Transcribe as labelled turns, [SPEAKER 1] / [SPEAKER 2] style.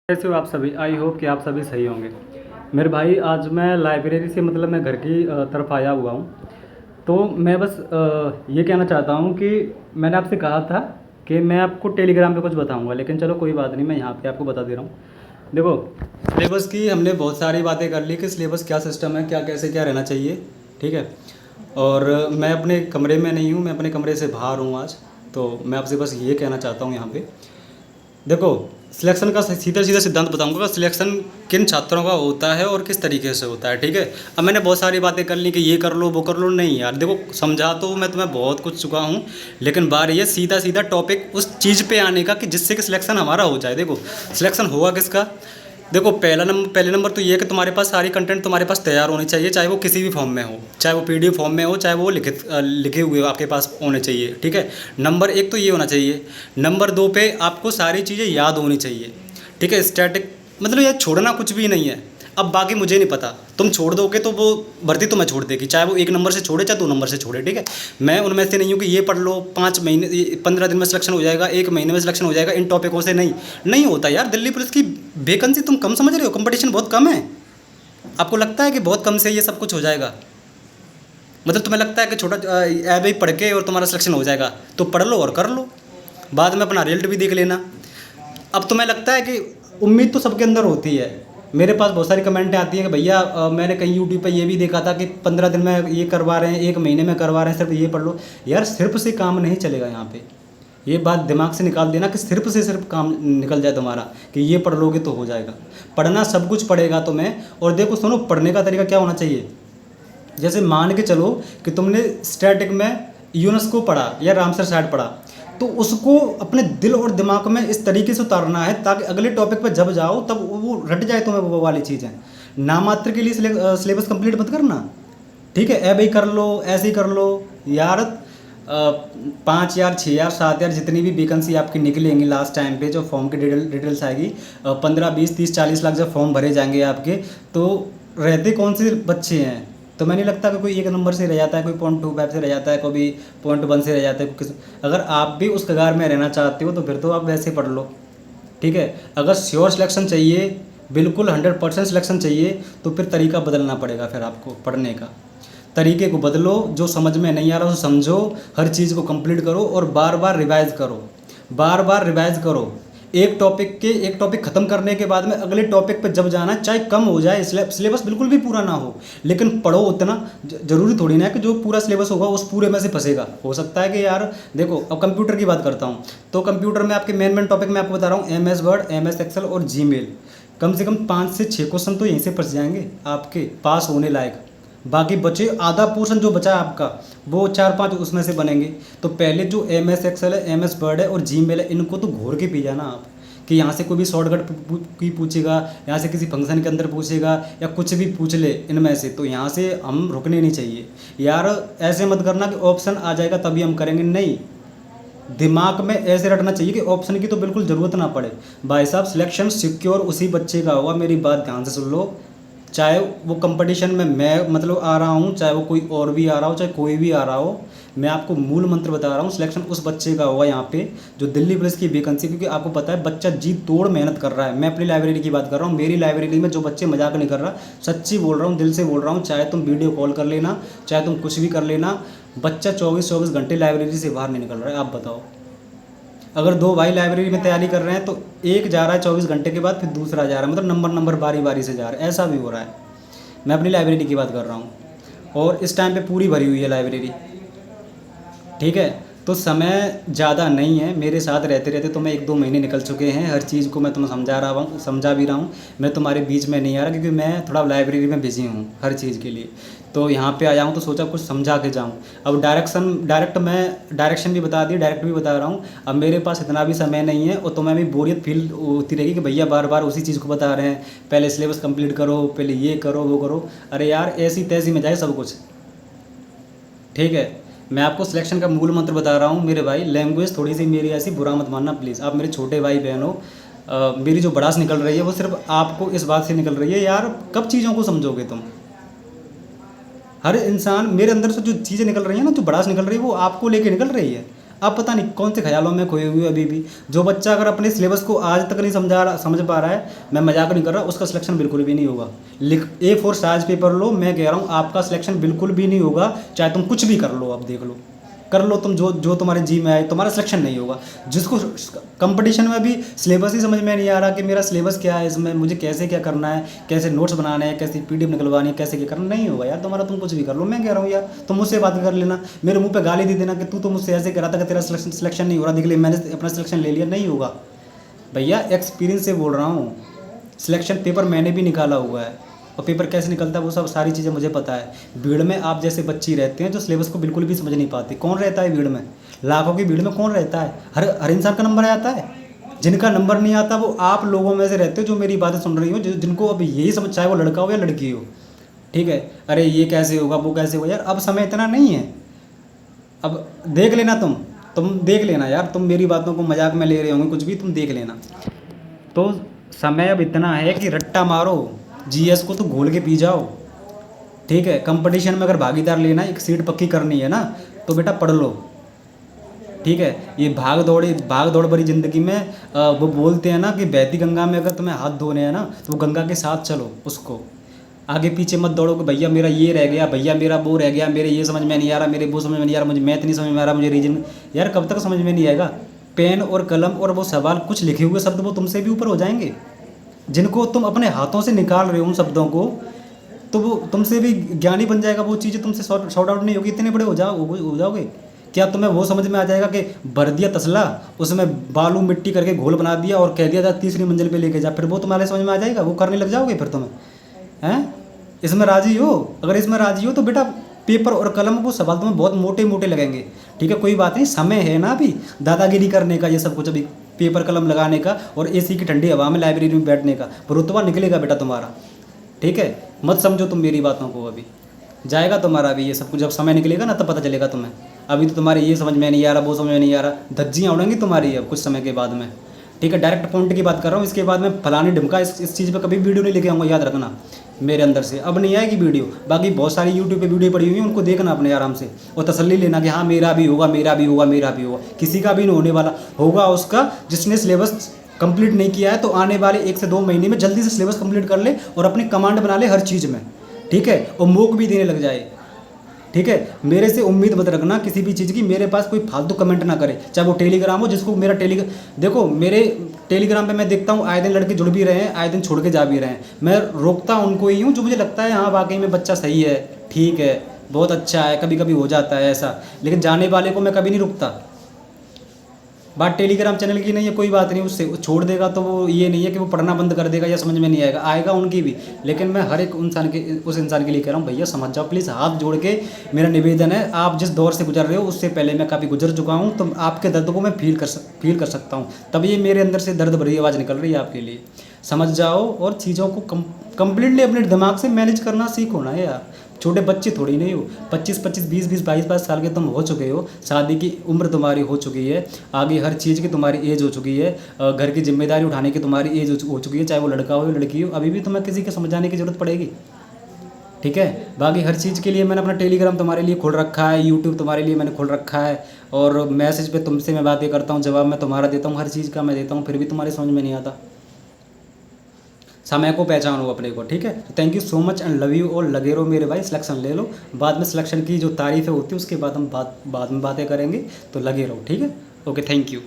[SPEAKER 1] कैसे हो आप सभी। आई होप कि आप सभी सही होंगे। मेरे भाई आज मैं लाइब्रेरी से मतलब मैं घर की तरफ आया हुआ हूँ। तो मैं बस ये कहना चाहता हूँ कि मैंने आपसे कहा था कि मैं आपको टेलीग्राम पे कुछ बताऊँगा, लेकिन चलो कोई बात नहीं, मैं यहाँ पे आपको बता दे रहा हूँ। देखो, सिलेबस की हमने बहुत सारी बातें कर ली कि सिलेबस क्या सिस्टम है, क्या कैसे क्या रहना चाहिए। ठीक है। और मैं अपने कमरे में नहीं हूँ, मैं अपने कमरे से बाहर हूँ आज। तो मैं आपसे बस ये कहना चाहता हूँ यहाँ पे, देखो, सिलेक्शन का सीधा सीधा सिद्धांत बताऊंगा कि सिलेक्शन किन छात्रों का होता है और किस तरीके से होता है। ठीक है। अब मैंने बहुत सारी बातें कर ली कि ये कर लो वो कर लो, नहीं यार, देखो समझा तो मैं तुम्हें बहुत कुछ चुका हूँ, लेकिन बार ये सीधा सीधा टॉपिक उस चीज़ पे आने का कि जिससे कि सिलेक्शन हमारा हो जाए। देखो, सिलेक्शन होगा किसका। देखो, पहले नंबर तो ये है कि तुम्हारे पास सारी कंटेंट तुम्हारे पास तैयार होनी चाहिए, चाहे वो किसी भी फॉर्म में हो, चाहे वो पीडीएफ फॉर्म में हो, चाहे वो लिखे हुए आपके पास होने चाहिए। ठीक है। नंबर एक तो ये होना चाहिए। नंबर दो पे आपको सारी चीज़ें याद होनी चाहिए। ठीक है। स्टैटिक मतलब ये छोड़ना कुछ भी नहीं है। अब बाकी मुझे नहीं पता, तुम छोड़ दोगे तो वो भर्ती तुम्हें छोड़ देगी, चाहे वो 1 नंबर से छोड़े चाहे 2 नंबर से छोड़े। ठीक है। मैं उनमें से नहीं हूँ कि ये पढ़ लो 5 महीने 15 दिन में सिलेक्शन हो जाएगा, 1 महीने में सिलेक्शन हो जाएगा, इन टॉपिकों से नहीं होता यार। दिल्ली पुलिस की वैकेंसी तुम कम समझ रहे हो, कंपटीशन बहुत कम है। आपको लगता है कि बहुत कम से ये सब कुछ हो जाएगा, मतलब तुम्हें लगता है कि छोटा ऐब ही पढ़ के और तुम्हारा सिलेक्शन हो जाएगा, तो पढ़ लो और कर लो, बाद में अपना रिजल्ट भी देख लेना। अब तुम्हें लगता है कि उम्मीद तो सबके अंदर होती है। मेरे पास बहुत सारी कमेंटें आती हैं कि भैया मैंने कहीं यूट्यूब पे ये भी देखा था कि 15 दिन में ये करवा रहे हैं, 1 महीने में करवा रहे हैं, सिर्फ ये पढ़ लो। यार सिर्फ से काम नहीं चलेगा यहाँ पे, ये बात दिमाग से निकाल देना कि सिर्फ से सिर्फ काम निकल जाए तुम्हारा कि ये पढ़ लोगे तो हो जाएगा। पढ़ना सब कुछ पड़ेगा तुम्हें। और देखो सुनो, पढ़ने का तरीका क्या होना चाहिए। जैसे मान के चलो कि तुमने स्टैटिक में यूनेस्को पढ़ा या रामसर साइड पढ़ा, तो उसको अपने दिल और दिमाग में इस तरीके से उतारना है ताकि अगले टॉपिक पर जब जाओ तब वो रट जाए तुम्हें वो वाली चीज़ें। नामात्र के लिए सिलेबस कंप्लीट मत करना। ठीक है। ए भाई कर लो, ऐसे ही कर लो यार। 5 यार, 6 यार, 7 यार, जितनी भी वैकेंसी आपकी निकलेंगी लास्ट टाइम पे जो फॉर्म की डिटेल्स आएगी, 15 20 30 40 लाख जब फॉर्म भरे जाएंगे आपके, तो रहते कौन से बच्चे हैं। तो मैं नहीं लगता कि कोई 1 नंबर से रह जाता है, कोई 0.25 से रह जाता है, कोई 0.1 से रह जाता है, किस। अगर आप भी उस कगार में रहना चाहते हो तो फिर तो आप वैसे पढ़ लो। ठीक है। अगर श्योर सिलेक्शन चाहिए, बिल्कुल 100% सिलेक्शन चाहिए, तो फिर तरीका बदलना पड़ेगा। फिर आपको पढ़ने का तरीके को बदलो, जो समझ में नहीं आ रहा उसे समझो, हर चीज़ को कंप्लीट करो और बार बार रिवाइज करो, बार बार रिवाइज करो। एक टॉपिक ख़त्म करने के बाद में अगले टॉपिक पे जब जाना है, चाहे कम हो जाए, सिलेबस बिल्कुल भी पूरा ना हो, लेकिन पढ़ो उतना। ज़रूरी थोड़ी ना है कि जो पूरा सिलेबस होगा उस पूरे में से फंसेगा। हो सकता है कि यार देखो, अब कंप्यूटर की बात करता हूँ, तो कंप्यूटर में आपके मेन टॉपिक मैं आपको बता रहा हूँ, MS वर्ड, MS एक्सेल और जीमेल। कम से कम 5 से 6 क्वेश्चन तो यहीं से फंस जाएंगे आपके पास होने लायक। बाकी बचे आधा पोर्शन जो बचा है आपका, वो 4 5 उसमें से बनेंगे। तो पहले जो MS एक्सेल है, MS वर्ड है और जीमेल है, इनको तो घोर के पी जाना आप। कि यहाँ से कोई भी शॉर्टकट की पूछेगा, यहाँ से किसी फंक्शन के अंदर पूछेगा, या कुछ भी पूछ ले इनमें से, तो यहाँ से हम रुकने नहीं चाहिए यार। ऐसे मत करना कि ऑप्शन आ जाएगा तभी हम करेंगे, नहीं। दिमाग में ऐसे रखना चाहिए कि ऑप्शन की तो बिल्कुल ज़रूरत ना पड़े। भाई साहब, सिलेक्शन सिक्योर उसी बच्चे का होगा, मेरी बात ध्यान से सुन लो। चाहे वो कंपटीशन में मैं मतलब आ रहा हूँ, चाहे वो कोई और भी आ रहा हो, चाहे कोई भी आ रहा हो, मैं आपको मूल मंत्र बता रहा हूँ, सिलेक्शन उस बच्चे का होगा यहाँ पे जो दिल्ली पुलिस की वैकेंसी। क्योंकि आपको पता है बच्चा जी तोड़ मेहनत कर रहा है। मैं अपनी लाइब्रेरी की बात कर रहा हूँ, मेरी लाइब्रेरी में जो बच्चे मजाक नहीं कर रहा, सच्ची बोल रहा हूँ, दिल से बोल रहा हूँ। चाहे तुम वीडियो कॉल कर लेना, चाहे तुम कुछ भी कर लेना, बच्चा 24 घंटे लाइब्रेरी से बाहर नहीं निकल रहा है। आप बताओ, अगर 2 भाई लाइब्रेरी में तैयारी कर रहे हैं तो एक जा रहा है 24 घंटे के बाद, फिर दूसरा जा रहा है, मतलब नंबर बारी बारी से जा रहा है, ऐसा भी हो रहा है। मैं अपनी लाइब्रेरी की बात कर रहा हूँ, और इस टाइम पे पूरी भरी हुई है लाइब्रेरी। ठीक है। तो समय ज़्यादा नहीं है, मेरे साथ रहते रहते तो मैं 1 2 महीने निकल चुके हैं। हर चीज़ को मैं तुम्हें समझा भी रहा हूँ। मैं तुम्हारे बीच में नहीं आ रहा, क्योंकि मैं थोड़ा लाइब्रेरी में बिजी हूँ हर चीज़ के लिए। तो यहाँ पे आया हूँ तो सोचा कुछ समझा के जाऊँ। अब डायरेक्शन भी बता दी, डायरेक्ट भी बता रहा हूँ। अब मेरे पास इतना भी समय नहीं है, और तुम्हें भी बोरियत फील होती रहेगी कि भैया बार बार उसी चीज़ को बता रहे हैं, पहले सिलेबस कंप्लीट करो, पहले ये करो वो करो। अरे यार, ऐसी तैसी में जाए सब कुछ। ठीक है। मैं आपको सिलेक्शन का मूल मंत्र बता रहा हूँ मेरे भाई। लैंग्वेज थोड़ी सी मेरी ऐसी बुरा मत मानना प्लीज़, आप मेरे छोटे भाई बहन हो। मेरी जो भड़ास निकल रही है वो सिर्फ आपको इस बात से निकल रही है, यार कब चीज़ों को समझोगे तुम। हर इंसान, मेरे अंदर से जो चीज़ें निकल रही हैं ना, जो भड़ास निकल रही है, वो आपको लेके निकल रही है। अब पता नहीं कौन से ख्यालों में खोए हुए अभी भी। जो बच्चा अगर अपने सिलेबस को आज तक नहीं समझ पा रहा है, मैं मजाक नहीं कर रहा, उसका सिलेक्शन बिल्कुल भी नहीं होगा। A4 साइज पेपर लो, मैं कह रहा हूँ आपका सिलेक्शन बिल्कुल भी नहीं होगा, चाहे तुम कुछ भी कर लो। अब देख लो, कर लो तुम जो जो तुम्हारे जी में आए, तुम्हारा सिलेक्शन नहीं होगा। जिसको कंपटीशन में भी सिलेबस ही समझ में नहीं आ रहा कि मेरा सिलेबस क्या है, इसमें मुझे कैसे क्या करना है, कैसे नोट्स बनाने हैं, कैसे PDF निकलवानी है, कैसे क्या करना, नहीं होगा यार तुम्हारा। तुम कुछ भी कर लो, मैं कह रहा हूँ यार, तुम मुझसे बात कर लेना, मेरे मुंह पे गाली दे देना कि तू तो मुझसे ऐसे कह रहा था कि तेरा सिलेक्शन नहीं हो रहा, देख ले मैंने अपना सिलेक्शन ले लिया। नहीं होगा भैया, एक्सपीरियंस से बोल रहा हूँ। सिलेक्शन पेपर मैंने भी निकाला हुआ है, और पेपर कैसे निकलता है वो सब सारी चीज़ें मुझे पता है। भीड़ में आप जैसे बच्चे रहते हैं जो सिलेबस को बिल्कुल भी समझ नहीं पाते। कौन रहता है भीड़ में? लाखों की भीड़ में कौन रहता है? हर इंसान का नंबर आता है। जिनका नंबर नहीं आता वो आप लोगों में से रहते हो जो मेरी बातें सुन रही हो, जिनको अब यही समझ, चाहे वो लड़का हो या लड़की हो, ठीक है। अरे ये कैसे होगा, वो कैसे होगा, यार अब समय इतना नहीं है। अब देख लेना, तुम देख लेना यार, तुम मेरी बातों को मजाक में ले रहे होंगे कुछ भी, तुम देख लेना। तो समय अब इतना है कि रट्टा मारो, GS को तो घोल के पी जाओ, ठीक है। कंपटीशन में अगर भागीदार लेना, एक सीट पक्की करनी है ना, तो बेटा पढ़ लो, ठीक है। ये भाग दौड़ भरी ज़िंदगी में वो बोलते हैं ना कि बहती गंगा में अगर तुम्हें हाथ धोने हैं ना, तो वो गंगा के साथ चलो, उसको आगे पीछे मत दौड़ो कि भैया मेरा ये रह गया, भैया मेरा वो रह गया, मेरे ये समझ में नहीं आ रहा, मेरे वो समझ में नहीं आ रहा, मुझे मैथ नहीं समझ में आ रहा, मुझे रीजन। यार कब तक समझ में नहीं आएगा? पेन और कलम और वो सवाल, कुछ लिखे हुए शब्द वो तुमसे भी ऊपर हो जाएंगे। जिनको तुम अपने हाथों से निकाल रहे हो उन शब्दों को, तो वो तुमसे भी ज्ञानी बन जाएगा। वो चीज़ें तुमसे शॉर्ट आउट नहीं होगी, इतने बड़े हो जाओगे। क्या तुम्हें वो समझ में आ जाएगा कि भर दिया तसला, उसमें बालू मिट्टी करके घोल बना दिया और कह दिया था तीसरी मंजिल पे लेके जा, फिर वो तुम्हारे समझ में आ जाएगा? वो करने लग जाओगे फिर तुम्हें, हैं? इसमें राजी हो? अगर इसमें राजी हो तो बेटा पेपर और कलम, वो सवाल तुम्हें बहुत मोटे मोटे लगेंगे, ठीक है। कोई बात नहीं, समय है ना अभी दादागिरी करने का, ये सब कुछ अभी पेपर कलम लगाने का और AC की ठंडी हवा में लाइब्रेरी में बैठने का, रुतबा निकलेगा बेटा तुम्हारा, ठीक है। मत समझो तुम मेरी बातों को, अभी जाएगा तुम्हारा अभी ये सब कुछ। जब समय निकलेगा ना तब पता चलेगा तुम्हें। अभी तो तुम्हारे ये समझ में नहीं आ रहा, वो समझ में नहीं आ रहा, धज्जियाँ उड़ेंगी तुम्हारी अब कुछ समय के बाद में, ठीक है। डायरेक्ट पॉइंट की बात कर रहा हूँ। इसके बाद में फलानी ढिमका इस चीज़ पे कभी वीडियो नहीं लेके आऊँगा, याद रखना। मेरे अंदर से अब नहीं आएगी वीडियो। बाकी बहुत सारी यूट्यूब पे वीडियो पड़ी हुई है, उनको देखना अपने आराम से और तसल्ली लेना कि हाँ मेरा भी होगा, मेरा भी होगा, मेरा भी होगा। किसी का भी नहीं होने वाला, होगा उसका जिसने सिलेबस कंप्लीट नहीं किया है। तो आने वाले 1 से 2 महीने में जल्दी से सिलेबस कंप्लीट कर ले और अपनी कमांड बना ले हर चीज़ में, ठीक है। और मॉक भी देने लग जाए, ठीक है। मेरे से उम्मीद मत रखना किसी भी चीज़ की। मेरे पास कोई फालतू कमेंट ना करे, चाहे वो टेलीग्राम हो, जिसको मेरा देखो मेरे टेलीग्राम पे मैं देखता हूँ आए दिन लड़के जुड़ भी रहे हैं, आए दिन छोड़ के जा भी रहे हैं। मैं रोकता उनको ही हूँ जो मुझे लगता है हाँ वाकई में बच्चा सही है, ठीक है, बहुत अच्छा है, कभी कभी हो जाता है ऐसा, लेकिन जाने वाले को मैं कभी नहीं रुकता। बात टेलीग्राम चैनल की नहीं है, कोई बात नहीं, उससे छोड़ देगा तो वो ये नहीं है कि वो पढ़ना बंद कर देगा या समझ में नहीं आएगा, आएगा उनकी भी। लेकिन मैं हर एक इंसान के उस इंसान के लिए कह रहा हूँ भैया समझ जाओ प्लीज़, हाथ जोड़ के मेरा निवेदन है। आप जिस दौर से गुजर रहे हो उससे पहले मैं काफ़ी गुजर चुका हूँ, तो आपके दर्द को मैं फील कर सकता हूँ। तब ये मेरे अंदर से दर्द भरी आवाज़ निकल रही है आपके लिए। समझ जाओ और चीज़ों को कम्प्लीटली अपने दिमाग से मैनेज करना सीखो ना यार। छोटे बच्चे थोड़ी नहीं हो, 25 20 22 साल के तुम हो चुके हो, शादी की उम्र तुम्हारी हो चुकी है, आगे हर चीज़ की तुम्हारी एज हो चुकी है, घर की जिम्मेदारी उठाने की तुम्हारी एज हो चुकी है, चाहे वो लड़का हो या लड़की हो। अभी भी तुम्हें किसी के समझाने की ज़रूरत पड़ेगी, ठीक है। बाकी हर चीज़ के लिए मैंने अपना टेलीग्राम तुम्हारे लिए खोल रखा है, यूट्यूब तुम्हारे लिए मैंने खोल रखा है, और मैसेज पे तुमसे मैं बातें करता हूँ, जवाब मैं तुम्हारा देता हूँ, हर चीज़ का मैं देता हूँ, फिर भी तुम्हारे समझ में नहीं आता। समय को पहचानो अपने को, ठीक है। Thank you so much and love you और लगे रहो मेरे भाई, सिलेक्शन ले लो। बाद में सिलेक्शन की जो तारीफ़ें होती है उसके बाद हम बाद में बातें करेंगे, तो लगे रहो, ठीक है। Okay, thank you.